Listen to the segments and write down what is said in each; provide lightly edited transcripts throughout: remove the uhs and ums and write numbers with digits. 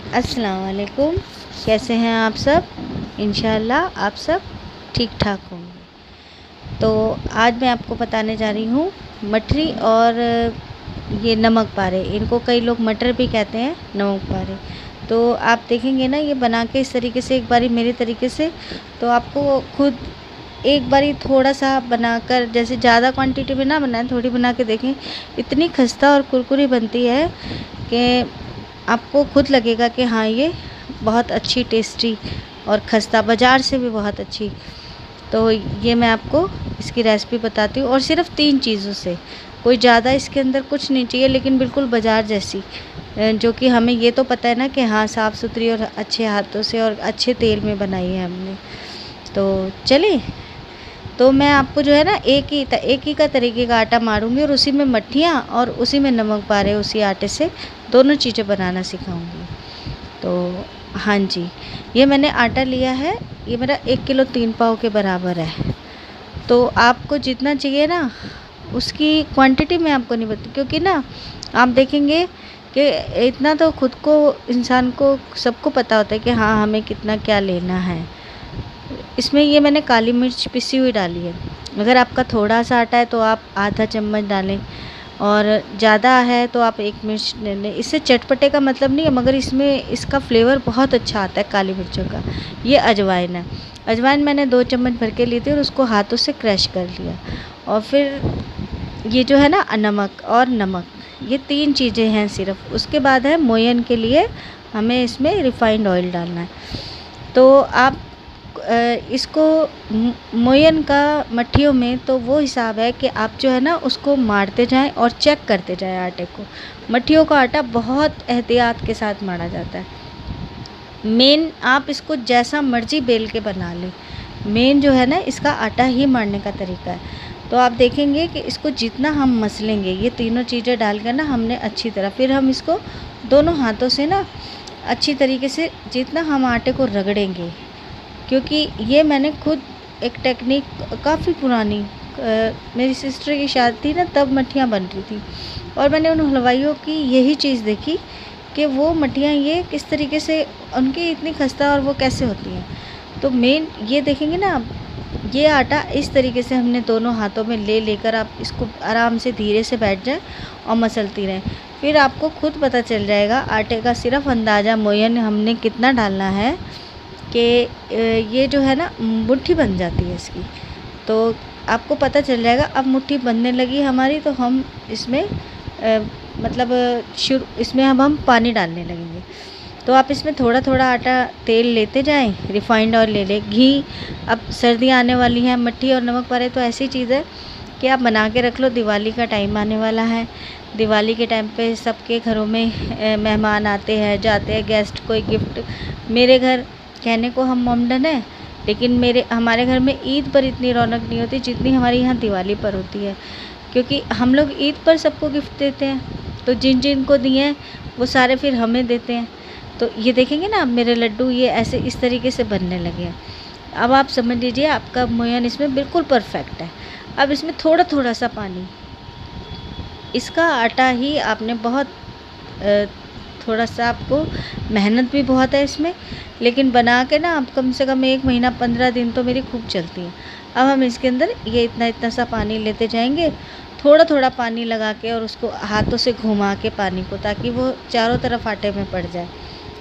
अस्सलाम वालेकुम। कैसे हैं आप सब? इंशाअल्लाह आप सब ठीक ठाक होंगे। तो आज मैं आपको बताने जा रही हूँ मठरी और ये नमक पारे। इनको कई लोग मटर भी कहते हैं, नमक पारे। तो आप देखेंगे ना ये बना के इस तरीके से एक बारी मेरे तरीके से, तो आपको खुद एक बारी थोड़ा सा बनाकर, जैसे ज़्यादा क्वांटिटी में ना बनाएं, थोड़ी बना के देखें। इतनी खस्ता और कुरकुरी बनती है कि आपको खुद लगेगा कि हाँ ये बहुत अच्छी टेस्टी और खस्ता, बाज़ार से भी बहुत अच्छी। तो ये मैं आपको इसकी रेसिपी बताती हूँ, और सिर्फ 3 चीज़ों से, कोई ज़्यादा इसके अंदर कुछ नहीं चाहिए, लेकिन बिल्कुल बाज़ार जैसी, जो कि हमें ये तो पता है ना कि हाँ साफ़ सुथरी और अच्छे हाथों से और अच्छे तेल में बनाई है हमने। तो चलिए, तो मैं आपको जो है ना एक ही का तरीके का आटा मारूंगी, और उसी में मट्ठियाँ और उसी में नमक पारे, उसी आटे से दोनों चीज़ें बनाना सिखाऊंगी। तो हाँ जी, ये मैंने आटा लिया है, ये मेरा 1 किलो 3 पाव के बराबर है। तो आपको जितना चाहिए ना उसकी क्वांटिटी मैं आपको नहीं बताती, क्योंकि ना आप देखेंगे कि इतना तो खुद को, इंसान को, सबको पता होता है कि हाँ हमें कितना क्या लेना है। इसमें ये मैंने काली मिर्च पिसी हुई डाली है। अगर आपका थोड़ा सा आटा है तो आप आधा चम्मच डालें, और ज़्यादा है तो आप 1 मिर्च ले लें। इससे चटपटे का मतलब नहीं है, मगर इसमें इसका फ्लेवर बहुत अच्छा आता है काली मिर्चों का। ये अजवाइन है। अजवाइन मैंने 2 चम्मच भर के ली थी और उसको हाथों से क्रश कर लिया। और फिर ये जो है ना नमक और नमक, ये 3 चीज़ें हैं सिर्फ। उसके बाद है मोयन के लिए हमें इसमें रिफ़ाइंड ऑयल डालना है। तो आप इसको मोयन का मट्ठियों में तो वो हिसाब है कि आप जो है ना उसको मारते जाएं और चेक करते जाएं आटे को। मट्ठियों का आटा बहुत एहतियात के साथ मारा जाता है। मेन आप इसको जैसा मर्जी बेल के बना लें, मेन जो है ना इसका आटा ही मारने का तरीका है। तो आप देखेंगे कि इसको जितना हम मसलेंगे, ये तीनों चीज़ें डालकर ना हमने अच्छी तरह, फिर हम इसको दोनों हाथों से ना अच्छी तरीके से, जितना हम आटे को रगड़ेंगे, क्योंकि ये मैंने खुद एक टेक्निक काफ़ी पुरानी, मेरी सिस्टर की शादी थी ना तब मट्ठियाँ बन रही थी, और मैंने उन हलवाइयों की यही चीज़ देखी कि वो मट्ठियाँ ये किस तरीके से, उनकी इतनी खस्ता और वो कैसे होती हैं। तो मेन ये देखेंगे ना आप, ये आटा इस तरीके से हमने दोनों हाथों में लेकर आप इसको आराम से धीरे से बैठ जाए और मसलती रहें। फिर आपको खुद पता चल जाएगा आटे का सिर्फ अंदाज़ा, मोयन हमने कितना डालना है कि ये जो है ना मुट्ठी बन जाती है इसकी। तो आपको पता चल जाएगा अब मुट्ठी बनने लगी हमारी, तो हम इसमें मतलब इसमें अब हम पानी डालने लगेंगे। तो आप इसमें थोड़ा थोड़ा आटा तेल लेते जाएं, रिफ़ाइंड ऑयल ले लें, घी। अब सर्दियाँ आने वाली हैं, मट्ठी और नमक पारे तो ऐसी चीज़ है कि आप बना के रख लो, दिवाली का टाइम आने वाला है। दिवाली के टाइम पे सबके घरों में मेहमान आते हैं जाते हैं, गेस्ट कोई गिफ्ट। मेरे घर कहने को हम मोमडन है, लेकिन हमारे घर में ईद पर इतनी रौनक नहीं होती जितनी हमारे यहाँ दिवाली पर होती है, क्योंकि हम लोग ईद पर सबको गिफ्ट देते हैं। तो जिन जिन को दिए हैं वो सारे फिर हमें देते हैं। तो ये देखेंगे ना अब मेरे लड्डू ये ऐसे इस तरीके से बनने लगे हैं। अब आप समझ लीजिए आपका मोयन इसमें बिल्कुल परफेक्ट है। अब इसमें थोड़ा थोड़ा सा पानी, इसका आटा ही आपने बहुत थोड़ा सा, आपको मेहनत भी बहुत है इसमें, लेकिन बना के ना आप कम से कम 1 महीना 15 दिन तो मेरी खूब चलती है। अब हम इसके अंदर ये इतना इतना सा पानी लेते जाएंगे, थोड़ा थोड़ा पानी लगा के, और उसको हाथों से घुमा के पानी को, ताकि वो चारों तरफ आटे में पड़ जाए,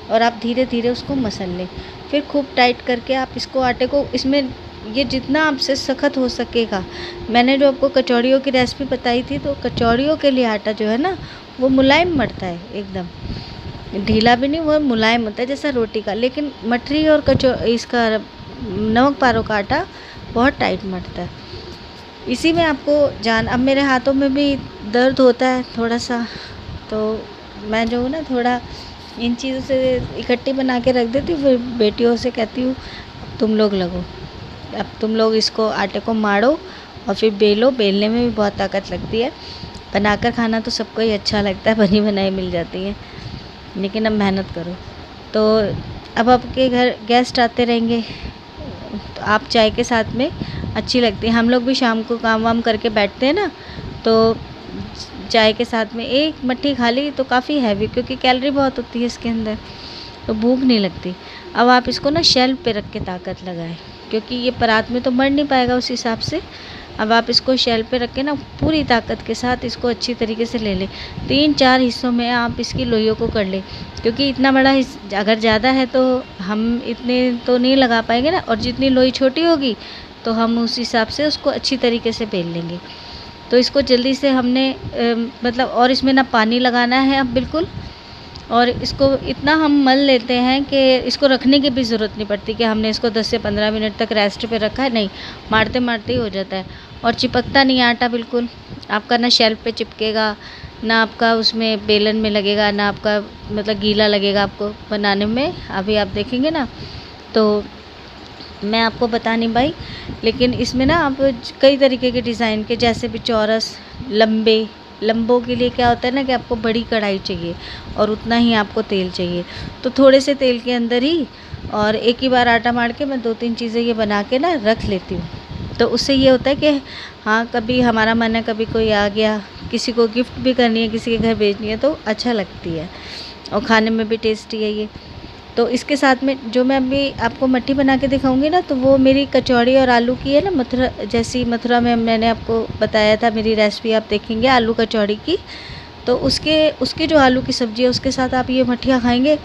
और आप धीरे धीरे उसको मसल लें। फिर खूब टाइट करके आप इसको आटे को, इसमें ये जितना आपसे सख्त हो सकेगा। मैंने जो आपको कचौड़ियों की रेसिपी बताई थी, तो कचौड़ियों के लिए आटा जो है ना वो मुलायम मरता है, एकदम ढीला भी नहीं, वो मुलायम होता है जैसा रोटी का। लेकिन मठरी और इसका नमक पारों का आटा बहुत टाइट मरता है। इसी में आपको अब मेरे हाथों में भी दर्द होता है थोड़ा सा, तो मैं जो हूँ ना थोड़ा इन चीज़ों से इकट्ठी बना के रख देती हूँ, फिर बेटियों से कहती हूँ तुम लोग लगो, अब तुम लोग इसको आटे को मारो और फिर बेलो। बेलने में भी बहुत ताकत लगती है। बनाकर खाना तो सबको ही अच्छा लगता है, बनी बनाई मिल जाती है, लेकिन अब मेहनत करो। तो अब आपके घर गेस्ट आते रहेंगे, तो आप चाय के साथ में अच्छी लगती है। हम लोग भी शाम को काम वाम करके बैठते हैं ना, तो चाय के साथ में एक मट्ठी खा ली तो काफ़ी हैवी, क्योंकि कैलोरी बहुत होती है इसके अंदर। तो भूख नहीं लगती। अब आप इसको ना शेल्फ पे रख के ताकत लगाएं, क्योंकि ये परात में तो बढ़ नहीं पाएगा उस हिसाब से। अब आप इसको शेल्फ पे रख के ना पूरी ताकत के साथ इसको अच्छी तरीके से ले लें। 3-4 हिस्सों में आप इसकी लोइयों को कर लें, क्योंकि इतना बड़ा अगर ज़्यादा है तो हम इतने तो नहीं लगा पाएंगे ना, और जितनी लोई छोटी होगी तो हम उस हिसाब से उसको अच्छी तरीके से बेल लेंगे। तो इसको जल्दी से हमने मतलब, और इसमें ना पानी लगाना है अब बिल्कुल, और इसको इतना हम मल लेते हैं कि इसको रखने की भी ज़रूरत नहीं पड़ती कि हमने इसको 10 से 15 मिनट तक रेस्ट पे रखा है। नहीं, मारते मारते ही हो जाता है, और चिपकता नहीं आटा बिल्कुल आपका, ना शेल्फ पे चिपकेगा, ना आपका उसमें बेलन में लगेगा, ना आपका मतलब गीला लगेगा आपको बनाने में। अभी आप देखेंगे ना, तो मैं आपको बता नहीं पाई, लेकिन इसमें ना आप कई तरीके के डिज़ाइन के, जैसे भी चौरस, लंबों के लिए क्या होता है ना कि आपको बड़ी कढ़ाई चाहिए और उतना ही आपको तेल चाहिए। तो थोड़े से तेल के अंदर ही और एक ही बार आटा मार के मैं 2-3 चीज़ें ये बना के ना रख लेती हूँ। तो उससे ये होता है कि हाँ, कभी हमारा मन है, कभी कोई आ गया, किसी को गिफ्ट भी करनी है, किसी के घर भेजनी है, तो अच्छा लगती है और खाने में भी टेस्टी है ये। तो इसके साथ में जो मैं अभी आपको मट्ठी बना के दिखाऊंगी ना, तो वो मेरी कचौड़ी और आलू की है ना, मथुरा में मैंने आपको बताया था, मेरी रेसिपी आप देखेंगे आलू कचौड़ी की। तो उसके जो आलू की सब्ज़ी है उसके साथ आप ये मट्ठियाँ खाएंगे,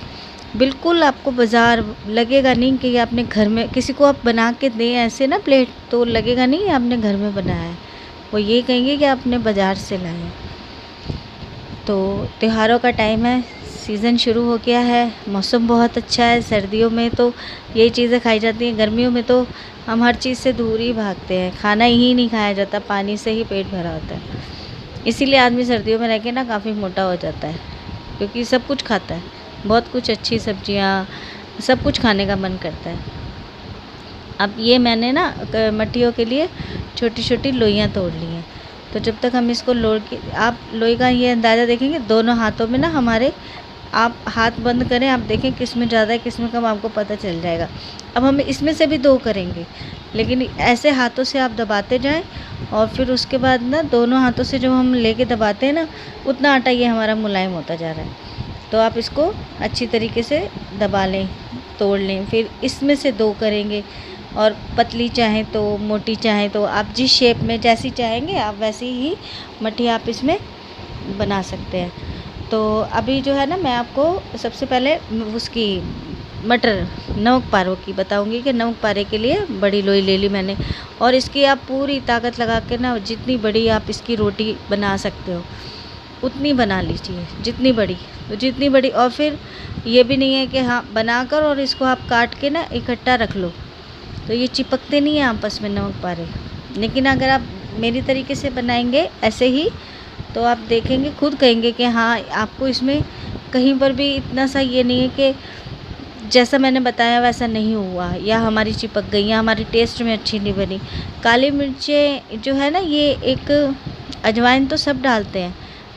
बिल्कुल आपको बाज़ार लगेगा नहीं कि ये आपने घर में किसी को आप बना के दें ऐसे ना प्लेट, तो लगेगा नहीं आपने घर में बनाया है, वो ये कहेंगे कि आपने बाज़ार से लाया है। तो त्योहारों का टाइम है, सीज़न शुरू हो गया है, मौसम बहुत अच्छा है। सर्दियों में तो यही चीज़ें खाई जाती हैं, गर्मियों में तो हम हर चीज़ से दूर ही भागते हैं, खाना ही नहीं खाया जाता, पानी से ही पेट भरा होता है। इसीलिए आदमी सर्दियों में रह के ना काफ़ी मोटा हो जाता है, क्योंकि सब कुछ खाता है, बहुत कुछ अच्छी सब्जियाँ, सब कुछ खाने का मन करता है। अब ये मैंने ना मट्ठियों के लिए छोटी छोटी लोइयाँ तोड़ ली हैं। तो जब तक हम इसको आप लोई का ये अंदाज़ा देखेंगे दोनों हाथों में ना हमारे, आप हाथ बंद करें, आप देखें किस में ज़्यादा है किस में कम, आपको पता चल जाएगा। अब हम इसमें से भी 2 करेंगे, लेकिन ऐसे हाथों से आप दबाते जाएं, और फिर उसके बाद ना दोनों हाथों से जब हम लेके दबाते हैं ना, उतना आटा ये हमारा मुलायम होता जा रहा है। तो आप इसको अच्छी तरीके से दबा लें, तोड़ लें। फिर इसमें से 2 करेंगे, और पतली चाहें तो, मोटी चाहें तो, आप जिस शेप में जैसी चाहेंगे आप वैसी ही मट्ठी आप इसमें बना सकते हैं। तो अभी जो है ना, मैं आपको सबसे पहले उसकी मटर नमक पारों की बताऊंगी कि नमक पारे के लिए बड़ी लोई ले ली मैंने, और इसकी आप पूरी ताकत लगा के ना जितनी बड़ी आप इसकी रोटी बना सकते हो उतनी बना लीजिए, जितनी बड़ी तो जितनी बड़ी। और फिर ये भी नहीं है कि हाँ बनाकर और इसको आप काट के ना इकट्ठा रख लो, तो ये चिपकते नहीं हैं आपस में नमक पारे। लेकिन अगर आप मेरी तरीके से बनाएंगे ऐसे ही, तो आप देखेंगे, खुद कहेंगे कि हाँ, आपको इसमें कहीं पर भी इतना सा ये नहीं है कि जैसा मैंने बताया वैसा नहीं हुआ, या हमारी चिपक गई, या हमारी टेस्ट में अच्छी नहीं बनी। काली मिर्चें जो है ना, ये एक अजवाइन तो सब डालते हैं,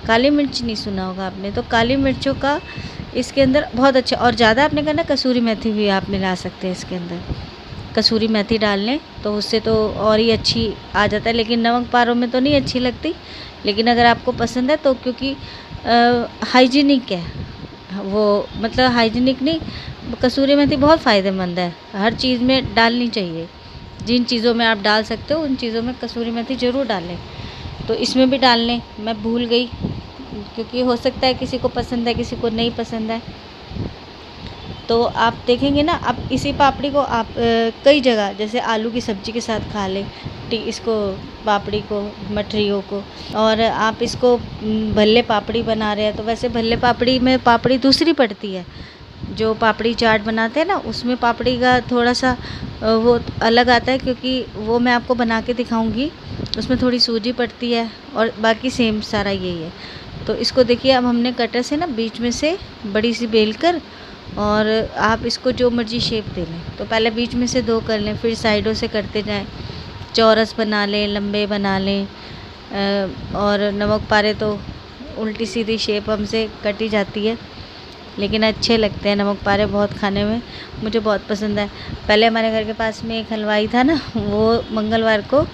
काली मिर्च नहीं सुना होगा आपने, तो काली मिर्चों का इसके अंदर बहुत अच्छा, और ज़्यादा आपने कहना कसूरी मेथी भी आप मिला सकते हैं इसके अंदर, कसूरी मेथी डाल लें तो उससे तो और ही अच्छी आ जाता है। लेकिन नमक पारों में तो नहीं अच्छी लगती, लेकिन अगर आपको पसंद है तो, क्योंकि हाइजीनिक है वो, मतलब हाइजीनिक नहीं, कसूरी मेथी बहुत फ़ायदेमंद है, हर चीज़ में डालनी चाहिए। जिन चीज़ों में आप डाल सकते हो उन चीज़ों में कसूरी मेथी ज़रूर डालें। तो इसमें भी डाल लें, मैं भूल गई, क्योंकि हो सकता है किसी को पसंद है किसी को नहीं पसंद है। तो आप देखेंगे ना, आप इसी पापड़ी को आप कई जगह जैसे आलू की सब्ज़ी के साथ खा लें, इसको पापड़ी को, मठरियों को, और आप इसको भल्ले पापड़ी बना रहे हैं तो वैसे भल्ले पापड़ी में पापड़ी दूसरी पड़ती है, जो पापड़ी चाट बनाते हैं ना उसमें पापड़ी का थोड़ा सा वो अलग आता है, क्योंकि वो मैं आपको बना के दिखाऊंगी, उसमें थोड़ी सूजी पड़ती है और बाकी सेम सारा यही है। तो इसको देखिए, अब हमने कटर से ना बीच में से बड़ी सी बेल कर, और आप इसको जो मर्जी शेप दे लें, तो पहले बीच में से 2 कर लें, फिर साइडों से करते जाएं, चौरस बना लें, लंबे बना लें, और नमक पारे तो उल्टी सीधी शेप हमसे कटी जाती है, लेकिन अच्छे लगते हैं नमक पारे बहुत, खाने में मुझे बहुत पसंद है। पहले हमारे घर के पास में एक हलवाई था ना, वो मंगलवार को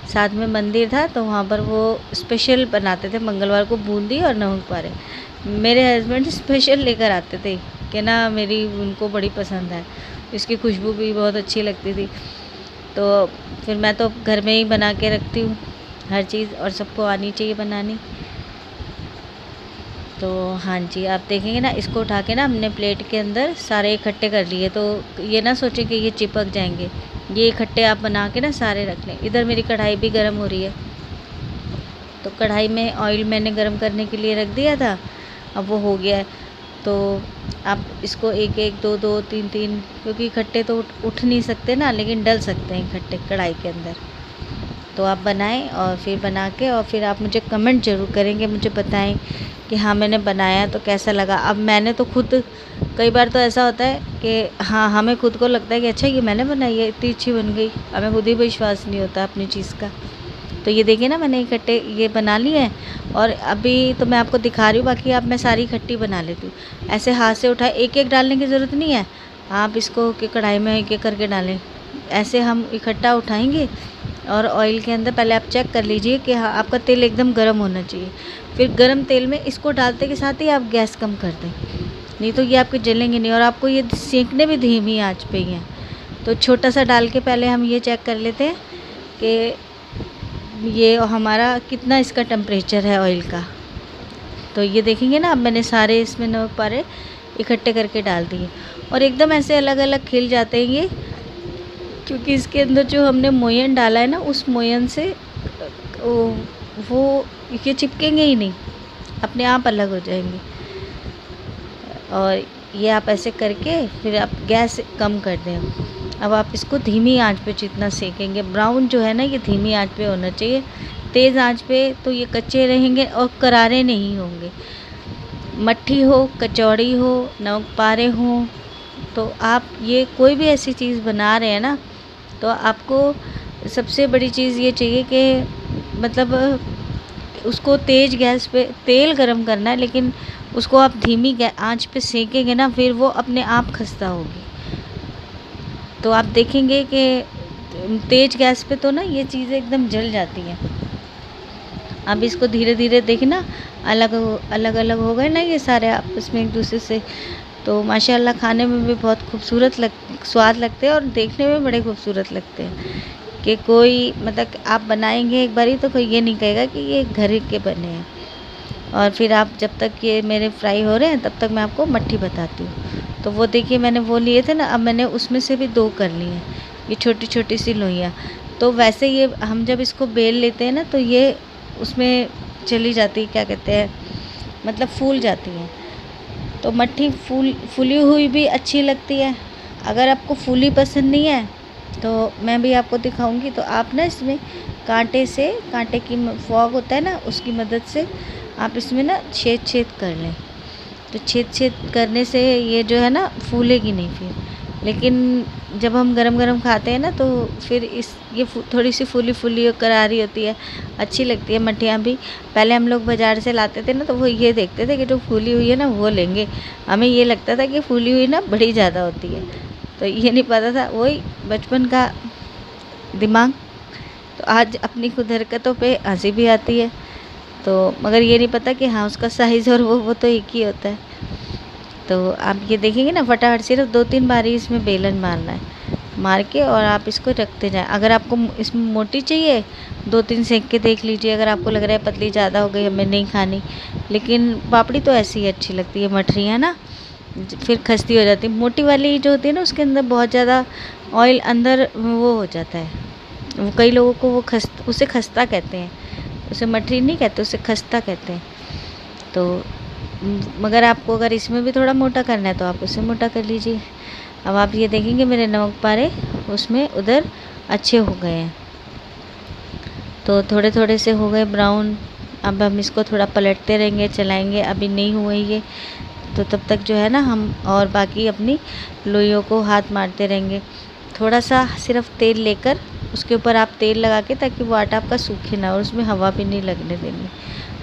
साथ में मंदिर था तो वहाँ पर वो स्पेशल बनाते थे मंगलवार को बूंदी और नमक पारे, मेरे हस्बैंड स्पेशल लेकर आते थे कि ना मेरी उनको बड़ी पसंद है। इसकी खुशबू भी बहुत अच्छी लगती थी। तो फिर मैं तो घर में ही बना के रखती हूँ हर चीज़, और सबको आनी चाहिए बनानी। तो हाँ जी, आप देखेंगे ना, इसको उठा के ना हमने प्लेट के अंदर सारे इकट्ठे कर लिए। तो ये ना सोचें कि ये चिपक जाएंगे, ये इकट्ठे आप बना के ना सारे रख लें। इधर मेरी कढ़ाई भी गर्म हो रही है, तो कढ़ाई में ऑयल मैंने गर्म करने के लिए रख दिया था, अब वो हो गया है। तो आप इसको एक एक, दो दो, तीन तीन, क्योंकि इकट्ठे तो उठ नहीं सकते ना, लेकिन डल सकते हैं इकट्ठे कढ़ाई के अंदर। तो आप बनाएं और फिर बना के, और फिर आप मुझे कमेंट ज़रूर करेंगे, मुझे बताएं कि हाँ मैंने बनाया तो कैसा लगा। अब मैंने तो खुद, कई बार तो ऐसा होता है कि हाँ हमें खुद को लगता है कि अच्छा ये मैंने बनाई है, इतनी अच्छी बन गई, हमें खुद ही विश्वास नहीं होता अपनी चीज़ का। तो ये देखिए ना, मैंने इकट्ठे ये बना लिए हैं, और अभी तो मैं आपको दिखा रही हूँ, बाकी अब मैं सारी इकट्ठी बना लेती हूँ। ऐसे हाथ से उठाए, एक एक डालने की ज़रूरत नहीं है, आप इसको कि कढ़ाई में एक एक करके डालें। ऐसे हम इकट्ठा उठाएंगे, और ऑयल के अंदर पहले आप चेक कर लीजिए कि हाँ आपका तेल एकदम गर्म होना चाहिए। फिर गर्म तेल में इसको डालते के साथ ही आप गैस कम कर दें, नहीं तो ये आपके जलेंगे नहीं, और आपको ये सेंकने भी धीमी आंच पे ही हैं। तो छोटा सा डाल के पहले हम ये चेक कर लेते हैं कि ये हमारा कितना इसका टेम्परेचर है ऑयल का। तो ये देखेंगे ना, अब मैंने सारे इसमें नमक पारे इकट्ठे करके डाल दिए, और एकदम ऐसे अलग अलग खिल जाते हैं ये, क्योंकि इसके अंदर जो हमने मोयन डाला है ना, उस मोयन से वो ये चिपकेंगे ही नहीं, अपने आप अलग हो जाएंगे। और ये आप ऐसे करके फिर आप गैस कम कर दें। अब आप इसको धीमी आंच पे जितना सेकेंगे, ब्राउन जो है ना ये धीमी आंच पे होना चाहिए। तेज़ आंच पे तो ये कच्चे रहेंगे और करारे नहीं होंगे। मट्ठी हो, कचौड़ी हो, नमक पारे हों, तो आप ये कोई भी ऐसी चीज़ बना रहे हैं ना, तो आपको सबसे बड़ी चीज़ ये चाहिए कि मतलब उसको तेज़ गैस पे तेल गरम करना है, लेकिन उसको आप धीमी आंच पे सेकेंगे ना, फिर वो अपने आप खस्ता होगी। तो आप देखेंगे कि तेज़ गैस पे तो ना ये चीज़ें एकदम जल जाती हैं। अब इसको धीरे धीरे देखना, अलग अलग हो गए ना ये सारे आपस में एक दूसरे से। तो माशाल्लाह खाने में भी बहुत खूबसूरत स्वाद लगते हैं, और देखने में बड़े खूबसूरत लगते हैं। कि कोई मतलब आप बनाएंगे एक बारी तो कोई ये नहीं कहेगा कि ये घर के बने हैं। और फिर आप जब तक ये मेरे फ्राई हो रहे हैं, तब तक मैं आपको मट्ठी बताती हूँ। तो वो देखिए मैंने वो लिए थे ना, अब मैंने उसमें से भी 2 कर लिए हैं, ये छोटी छोटी सी लोइयाँ। तो वैसे ये हम जब इसको बेल लेते हैं ना, तो ये उसमें चली जाती है, क्या कहते हैं, मतलब फूल जाती हैं। तो मट्ठी फूली हुई भी अच्छी लगती है। अगर आपको फूली पसंद नहीं है तो मैं भी आपको दिखाऊंगी। तो आप ना इसमें कांटे की फॉग होता है ना, उसकी मदद से आप इसमें ना छेद छेद कर लें। तो छेद छेद करने से ये जो है ना फूलेगी नहीं फिर। लेकिन जब हम गरम गरम खाते हैं ना, तो फिर ये थोड़ी सी फूली फूली और करारी होती है, अच्छी लगती है मट्ठियाँ भी। पहले हम लोग बाज़ार से लाते थे ना, तो वो ये देखते थे कि जो फूली हुई है ना वो लेंगे। हमें ये लगता था कि फूली हुई ना बड़ी ज़्यादा होती है, तो ये नहीं पता था, वही बचपन का दिमाग। तो आज अपनी खुद हरकतों पे हंसी भी आती है। तो मगर ये नहीं पता कि हाँ उसका साइज़ और वो तो एक ही होता है। तो आप ये देखेंगे ना, फटाफट सिर्फ 2-3 बार ही इसमें बेलन मारना है, मार के और आप इसको रखते जाएं। अगर आपको इसमें मोटी चाहिए, 2-3 सेक के देख लीजिए। अगर आपको लग रहा है पतली ज़्यादा हो गई, हमें नहीं खानी, लेकिन पापड़ी तो ऐसी ही अच्छी लगती है, मठरियाँ ना फिर खस्ती हो जाती है। मोटी वाली जो होती है ना, उसके अंदर बहुत ज़्यादा ऑयल अंदर वो हो जाता है। वो कई लोगों को वो उसे खस्ता कहते हैं, उसे मठरी नहीं कहते, उसे खस्ता कहते हैं। तो मगर आपको अगर इसमें भी थोड़ा मोटा करना है तो आप उसे मोटा कर लीजिए। अब आप ये देखेंगे मेरे नमक पारे उसमें उधर अच्छे हो गए हैं, तो थोड़े थोड़े से हो गए ब्राउन। अब हम इसको थोड़ा पलटते रहेंगे, चलाएंगे। अभी नहीं हुए ये, तो तब तक जो है ना हम और बाकी अपनी लोइयों को हाथ मारते रहेंगे। थोड़ा सा सिर्फ तेल लेकर उसके ऊपर आप तेल लगा के, ताकि वो आटा आपका सूखे ना और उसमें हवा भी नहीं लगने देनी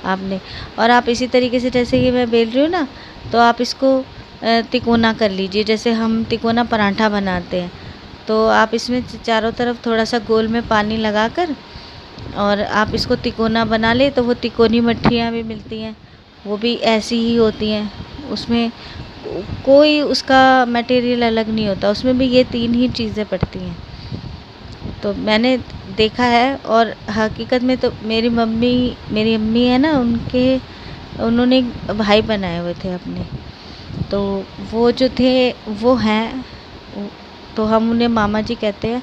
आपने। और आप इसी तरीके से जैसे ये मैं बेल रही हूँ ना, तो आप इसको तिकोना कर लीजिए, जैसे हम तिकोना पराठा बनाते हैं। तो आप इसमें चारों तरफ थोड़ा सा गोल में पानी लगाकर और आप इसको तिकोना बना ले। तो वो तिकोनी मट्ठियाँ भी मिलती हैं, वो भी ऐसी ही होती हैं। उसमें कोई उसका मटेरियल अलग नहीं होता, उसमें भी ये 3 ही चीज़ें पड़ती हैं। तो मैंने देखा है, और हकीकत में तो मेरी अम्मी है ना, उन्होंने एक भाई बनाए हुए थे अपने, तो वो जो थे वो हैं, तो हम उन्हें मामा जी कहते हैं।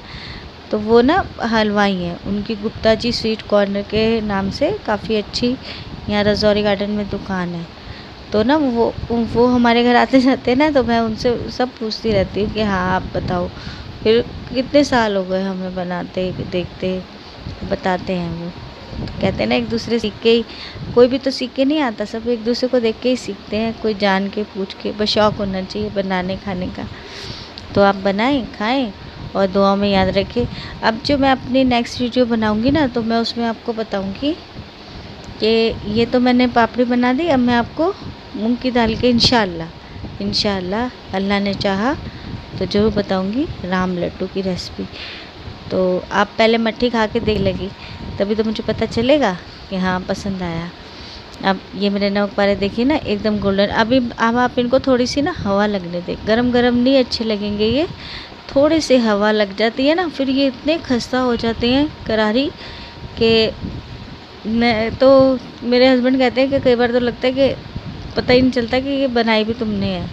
तो वो ना हलवाई हैं, उनकी गुप्ता जी स्वीट कॉर्नर के नाम से काफ़ी अच्छी यहाँ रजौरी गार्डन में दुकान है। तो ना वो हमारे घर आते जाते हैं ना, तो मैं उनसे सब पूछती रहती हूँ कि हाँ आप बताओ। फिर कितने साल हो गए हमें बनाते देखते, बताते हैं वो। तो कहते हैं ना, एक दूसरे सीख के ही, कोई भी तो सीख के नहीं आता, सब एक दूसरे को देख के ही सीखते हैं, कोई जान के पूछ के, बस शौक़ होना चाहिए बनाने खाने का। तो आप बनाएं, खाएं और दुआ में याद रखें। अब जो मैं अपनी नेक्स्ट वीडियो बनाऊंगी ना, तो मैं उसमें आपको बताऊंगी कि ये तो मैंने पापड़ी बना दी, अब मैं आपको मूंग की दाल के इंशाल्लाह अल्लाह ने चाहा तो ज़रूर बताऊंगी राम लड्डू की रेसिपी। तो आप पहले मट्ठी खा के देख लेगी, तभी तो मुझे पता चलेगा कि हाँ पसंद आया। अब ये मेरे नमक पारे देखिए ना, एकदम गोल्डन। अब आप इनको थोड़ी सी ना हवा लगने दें, गरम गरम नहीं अच्छे लगेंगे ये, थोड़ी सी हवा लग जाती है ना, फिर ये इतने खस्ता हो जाते हैं करारी कि मैं तो, मेरे हस्बैंड कहते हैं कि कई बार तो लगता है कि पता ही नहीं चलता कि ये बनाई भी तुमने है,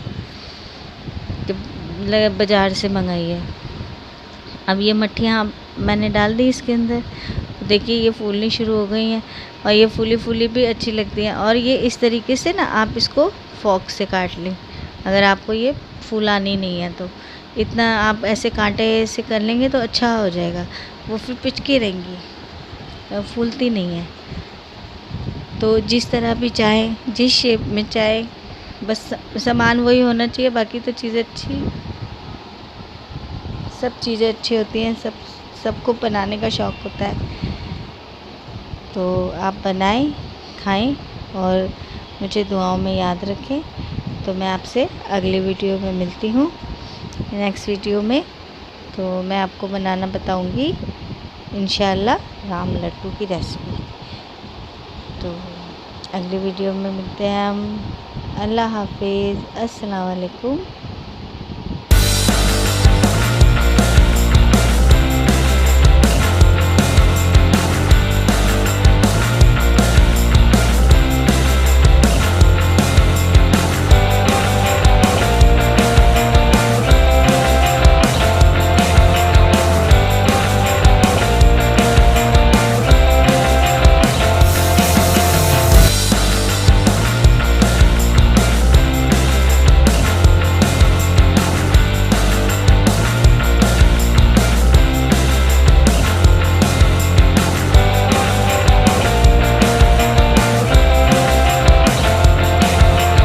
कि बाज़ार से मंगाई है। अब ये मट्ठियाँ मैंने डाल दी इसके अंदर, देखिए ये फूलनी शुरू हो गई हैं, और ये फूली फूली भी अच्छी लगती हैं। और ये इस तरीके से ना आप इसको फॉक से काट लें, अगर आपको ये फूलानी नहीं है तो। इतना आप ऐसे कांटे से कर लेंगे तो अच्छा हो जाएगा, वो फिर पिचकी रहेंगी, फूलती नहीं है। तो जिस तरह भी चाहें, जिस शेप में चाहें, बस सामान वही होना चाहिए, बाकी तो चीज़ें सब चीज़ें अच्छी होती हैं, सबको बनाने का शौक़ होता है। तो आप बनाएं, खाएं और मुझे दुआओं में याद रखें। तो मैं आपसे अगली वीडियो में मिलती हूँ, नेक्स्ट वीडियो में। तो मैं आपको बनाना बताऊँगी इंशाल्लाह राम लड्डू की रेसिपी। तो अगली वीडियो में मिलते हैं हम। अल्लाह हाफिज़, अस्सलाम वालेकुम।